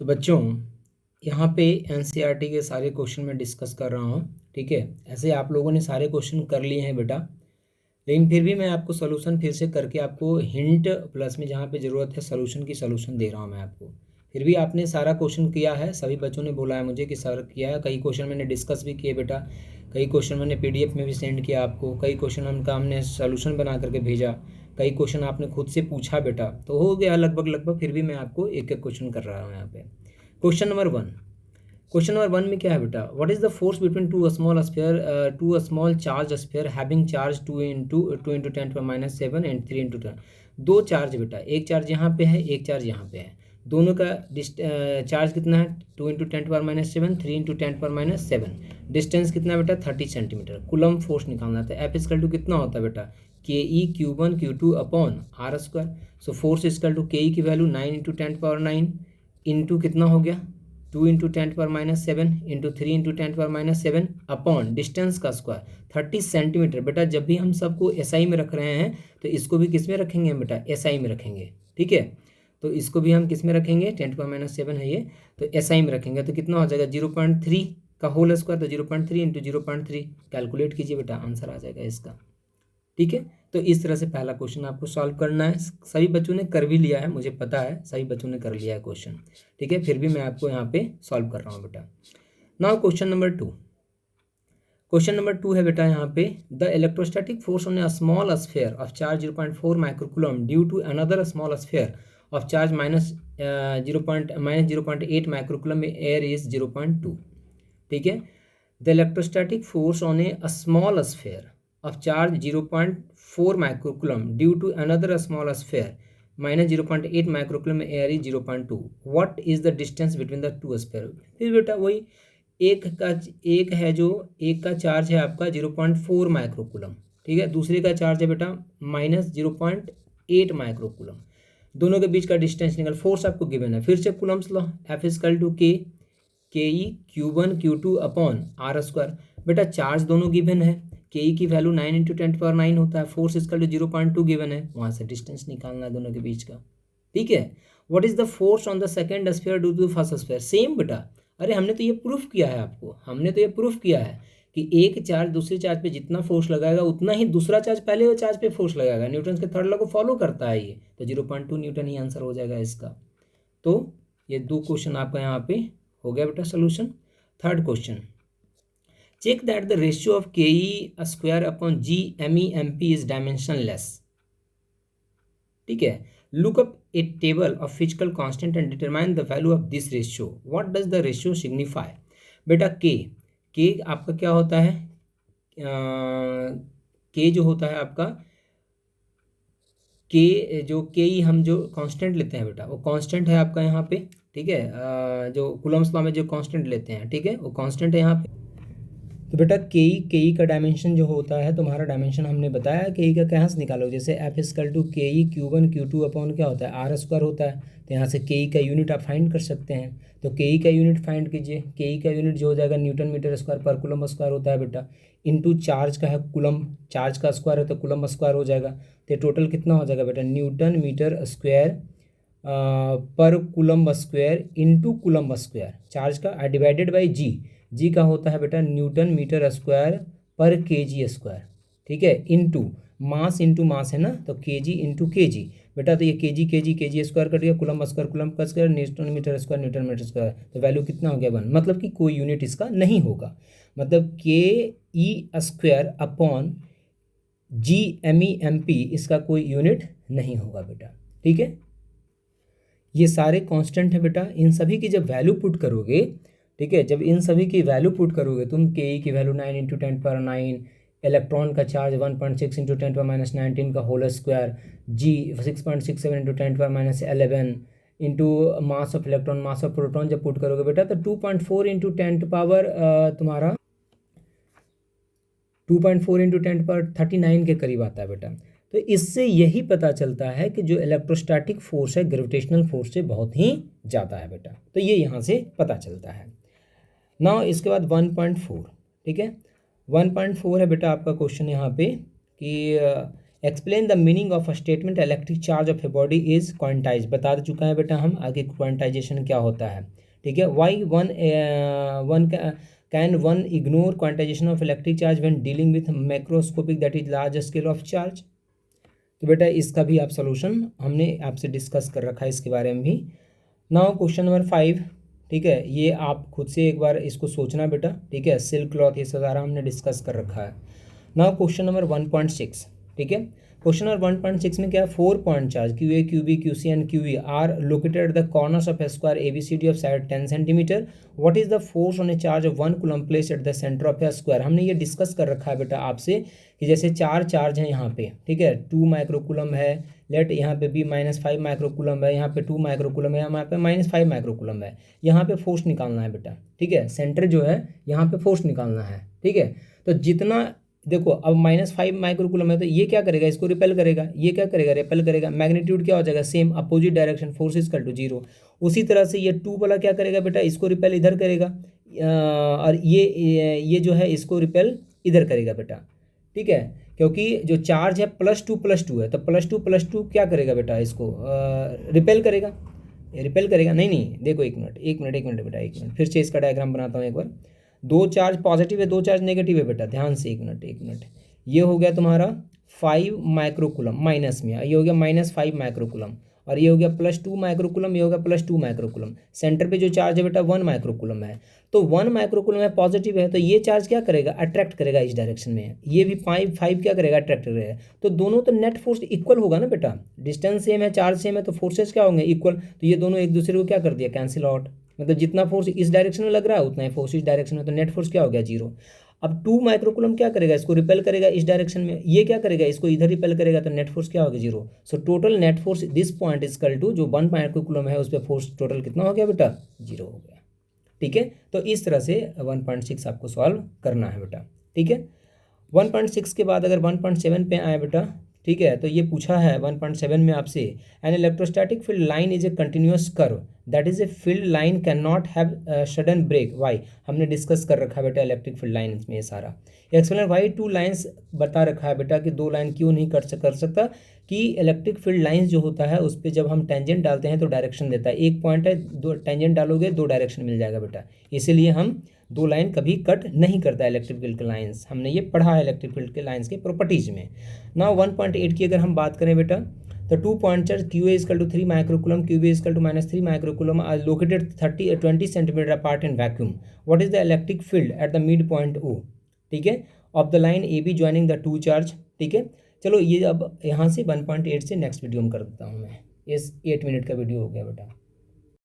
तो बच्चों यहाँ पे एनसीईआरटी के सारे क्वेश्चन मैं डिस्कस कर रहा हूँ, ठीक है। ऐसे आप लोगों ने सारे क्वेश्चन कर लिए हैं बेटा, लेकिन फिर भी मैं आपको सोल्यूशन फिर से करके आपको हिंट प्लस में जहाँ पे ज़रूरत है सोल्यूशन की सोल्यूशन दे रहा हूँ मैं आपको। फिर भी आपने सारा क्वेश्चन किया है, सभी बच्चों ने बोला है मुझे कि सर किया है। कई क्वेश्चन मैंने डिस्कस भी किए बेटा, कई क्वेश्चन मैंने PDF में भी सेंड किया आपको, कई क्वेश्चन हमने सोल्यूशन बना करके भेजा, कई क्वेश्चन आपने खुद से पूछा बेटा, तो हो गया लगभग। फिर भी मैं आपको एक एक क्वेश्चन कर रहा हूँ यहाँ पे। क्वेश्चन नंबर 1, क्वेश्चन नंबर 1 में क्या है बेटा, what is the force between two small charge sphere having charge 2 × 10⁻⁷ and 3 × 10। दो चार्ज बेटा, एक चार्ज यहाँ पे है, एक चार्ज यहाँ पे है, दोनों का चार्ज कितना है 2 × 10⁻⁷, 3 × 10⁻⁷। डिस्टेंस कितना है बेटा 30 सेंटीमीटर। कूलम फोर्स निकालना था। F इक्वल टू कितना होता है बेटा KE Q1 Q2 upon R²। So force equal to KE की वैल्यू 9 × 10⁻9 इंटू कितना हो गया 2 × 10⁻⁷ इंटू 3 × 10⁻⁷ अपॉन डिस्टेंस का स्क्वायर 30 सेंटीमीटर। बेटा जब भी हम सबको SI में रख रहे हैं तो इसको भी किस में रखेंगे हम बेटा SI में रखेंगे, ठीक है। तो इसको भी हम किस में रखेंगे 10⁻⁷ है ये, तो SI में रखेंगे तो कितना हो जाएगा 0.3 का होल स्क्वायर, तो 0.3 इंटू 0.3 कैलकुलेट कीजिए बेटा, आंसर आ जाएगा इसका, ठीक है। तो इस तरह से पहला क्वेश्चन आपको सॉल्व करना है। सभी बच्चों ने कर भी लिया है, मुझे पता है सभी बच्चों ने कर लिया है क्वेश्चन, ठीक है। फिर भी मैं आपको यहाँ पे सॉल्व कर रहा हूँ बेटा। Now question number 2, question number 2 है बेटा यहाँ पे, the electrostatic force on a small sphere of charge 0.4 microcoulomb due to another small sphere of charge -0.8 microcoulomb में एयर इज 0.2, ठीक है। The electrostatic force on a small sphere of charge 0.4 microcoulomb due to another small sphere -0.8 microcoulomb air is 0.2. What is the distance between the two sphere? फिर बेटा वही एक है जो एक का चार्ज है आपका 0.4 माइक्रोकूलम, ठीक है, दूसरे का चार्ज है बेटा -0.8 माइक्रोकूलम, दोनों के बीच का डिस्टेंस निकल, फोर्स आपको गिवन है। फिर से Coulomb's law, F equal to KE Q1 Q2 upon R²। बेटा चार्ज दोनों गिवन है, KE की वैल्यू 9 × 10⁻9 होता है, फोर्स इक्वल टू 0.2 गिवन है, वहाँ से डिस्टेंस निकालना है दोनों के बीच का, ठीक है। What is the force on the second sphere due to first sphere? Same बेटा, अरे हमने तो ये प्रूफ किया है आपको, हमने तो ये प्रूफ किया है कि एक चार्ज दूसरे चार्ज पे जितना फोर्स लगाएगा उतना ही दूसरा चार्ज पहले वो चार्ज पे फोर्स लगाएगा। न्यूटन के थर्ड लॉ को फॉलो करता है ये, तो 0.2 न्यूटन ही आंसर हो जाएगा इसका। तो ये दो क्वेश्चन आपका यहाँ पे हो गया बेटा solution. Third question, check that the ratio of KE² upon GME/MP is dimensionless, ठीक है। Look up a table of physical constant and determine the value of this ratio. What does the ratio signify? बेटा के आपका क्या होता है, के जो होता है आपका के जो KE हम जो कांस्टेंट लेते हैं बेटा वो कांस्टेंट है आपका यहाँ पे, ठीक है। जो कूलम्स लॉ में जो कांस्टेंट लेते हैं, ठीक है, वो कांस्टेंट है यहाँ पे। तो बेटा KE का डायमेंशन जो होता है तुम्हारा डायमेंशन हमने बताया KE का कहाँ से निकालो, जैसे F equal to KE Q1 Q2 upon क्या होता है R² होता है, तो यहाँ से KE का यूनिट आप फाइंड कर सकते हैं। तो KE का यूनिट फाइंड कीजिए, KE का यूनिट जो हो जाएगा न्यूटन मीटर स्क्वायर पर कूलम स्क्वायर होता है बेटा, इनटू चार्ज का है कूलम, चार्ज का स्क्वायर है तो कूलम स्क्वायर हो जाएगा, तो टोटल कितना हो जाएगा बेटा न्यूटन मीटर स्क्वायर पर coulomb square into coulomb square, charge का डिवाइडेड बाई जी का होता है बेटा न्यूटन मीटर स्क्वायर पर KG², ठीक है, इंटू मास है ना, तो KG इंटू KG बेटा, तो ये KG स्क्वायर कट गया, कूलम का स्क्वायर न्यूटन मीटर स्क्वायर, तो वैल्यू कितना हो गया 1, मतलब कि कोई यूनिट इसका नहीं होगा, मतलब KE² अपॉन GME/MP इसका कोई यूनिट नहीं होगा बेटा, ठीक है। ये सारे कांस्टेंट है बेटा, इन सभी की जब वैल्यू पुट करोगे, ठीक है, जब इन सभी की वैल्यू पुट करोगे तुम KE की वैल्यू 9 × 10⁻9, इलेक्ट्रॉन का चार्ज 1.6 × 10⁻19 का whole square, G 6.67 × 10⁻11 into mass of electron mass of proton जब पुट करोगे बेटा तो 2.4 × 10 तुम्हारा 2.4 × 10⁻39 के करीब आता है बेटा। तो इससे यही पता चलता है कि जो इलेक्ट्रोस्टैटिक फोर्स है ग्रेविटेशनल फोर्स से बहुत ही ज़्यादा है बेटा, तो ये यहाँ से पता चलता है। नाउ इसके बाद 1.4, ठीक है, 1.4 है बेटा आपका क्वेश्चन यहाँ पे कि explain the meaning of a statement electric charge of a body is quantize, बता चुका है बेटा हम, आगे क्वांटाइजेशन क्या होता है, ठीक है। Why one can one ignore quantization of electric charge when dealing with macroscopic that is large scale of charge. तो बेटा इसका भी आप सोल्यूशन हमने आपसे डिस्कस कर रखा है इसके बारे में भी। नाउ क्वेश्चन नंबर 5, ठीक है, ये आप खुद से एक बार इसको सोचना बेटा, ठीक है। सिल्क क्लॉथ ये सारा हमने डिस्कस कर रखा है। नाउ क्वेश्चन नंबर 1.6, ठीक है। क्वेश्चन नंबर 1.6 में क्या है, 4 point charge Q A Q B Q C and Q E are located at the corners of a square A B C D of side 10 centimetre. What is the force on a charge of 1 coulomb place at the centre of a square. हमने ये discuss कर रखा है बेटा आपसे कि जैसे 4 charge हैं यहाँ पे, ठीक है, 2 माइक्रोकूलम है, लेट यहाँ पे भी -5 माइक्रोकूलम है, यहाँ पे 2 माइक्रोकूलम है, यहाँ पे -5 माइक्रोकूलम है। यहाँ पे फोर्स निकालना है बेटा, ठीक है, सेंटर जो है यहाँ पे फोर्स निकालना है, ठीक है। तो जितना देखो अब -5 माइक्रोकूलम है तो ये क्या करेगा, इसको रिपेल करेगा, ये क्या करेगा, रिपेल करेगा, मैग्नीट्यूड क्या हो जाएगा, same, opposite direction, force equal to 0। उसी तरह से ये 2 वाला क्या करेगा बेटा, इसको रिपेल इधर करेगा, और ये जो है इसको रिपेल इधर करेगा बेटा, ठीक है, क्योंकि जो चार्ज है +2 है, तो +2 क्या करेगा बेटा, इसको रिपेल करेगा, रिपेल करेगा, नहीं देखो एक मिनट बेटा, एक मिनट फिर से इसका डायग्राम बनाता हूँ एक बार। 2 चार्ज पॉजिटिव है, 2 चार्ज नेगेटिव है बेटा, ध्यान से एक मिनट। ये हो गया तुम्हारा 5 माइक्रोकूलम माइनस में, ये हो गया -5 माइक्रोकूलम, और ये हो गया +2 माइक्रोकूलम, ये हो गया +2 माइक्रोकूलम। सेंटर पे जो चार्ज है बेटा 1 माइक्रोकूलम है, तो 1 माइक्रोकूलम है, पॉजिटिव है, तो ये चार्ज क्या करेगा, अट्रैक्ट करेगा इस डायरेक्शन में, ये भी 5 क्या करेगा, अट्रैक्ट करेगा। तो दोनों तो नेट फोर्स इक्वल होगा ना बेटा, डिस्टेंस सेम है, चार्ज सेम है, तो फोर्सेस क्या होंगे, इक्वल। तो ये दोनों एक दूसरे को क्या कर दिया, कैंसिल आउट, मतलब जितना फोर्स इस डायरेक्शन में लग रहा है उतना ही फोर्स इस डायरेक्शन में, तो नेट फोर्स क्या हो गया, 0। अब 2 माइक्रोकूलम क्या करेगा, इसको रिपेल करेगा इस डायरेक्शन में, ये क्या करेगा, इसको इधर रिपेल करेगा, तो नेट फोर्स क्या होगा, 0। So total net force this point is equal to जो 1 माइक्रोकूलम है उस पर फोर्स टोटल कितना हो गया बेटा, 0 हो गया, ठीक है। तो इस तरह से 1.6 आपको सॉल्व करना है बेटा, ठीक है। 1.6 के बाद अगर 1.7 पे आए बेटा, ठीक है, तो ये पूछा है 1.7 में आपसे, an electrostatic field line is a continuous curve that is a field line can not have sudden break, why, हमने डिस्कस कर रखा है बेटा इलेक्ट्रिक फील्ड लाइन में ये सारा। एक्सप्लेन वाई 2 लाइन्स बता रखा है बेटा कि 2 लाइन क्यों नहीं कर सकता, कि इलेक्ट्रिक फील्ड लाइन्स जो होता है उस पर जब हम टेंजेंट डालते हैं तो डायरेक्शन देता है, एक पॉइंट है, 2 टेंजेंट डालोगे 2 डायरेक्शन मिल जाएगा बेटा, इसीलिए हम 2 लाइन कभी कट नहीं करता है इलेक्ट्रिक फील्ड के लाइन्स, हमने ये पढ़ा है इलेक्ट्रिक फील्ड के लाइन्स के प्रॉपर्टीज में। नाउ 1.8 की अगर हम बात करें बेटा, तो 2 point charge Q A equal to 3 microcoulomb, Q B equal to -3 microcoulomb are located 20 centimetre apart in vacuum. What is the electric field at the mid point O, ठीक है, of the line A B joining the 2 charge, ठीक है। चलो ये अब यहाँ से 1.8 से नेक्स्ट वीडियो में कर देता हूँ मैं, इस 8 मिनट का वीडियो हो गया बेटा।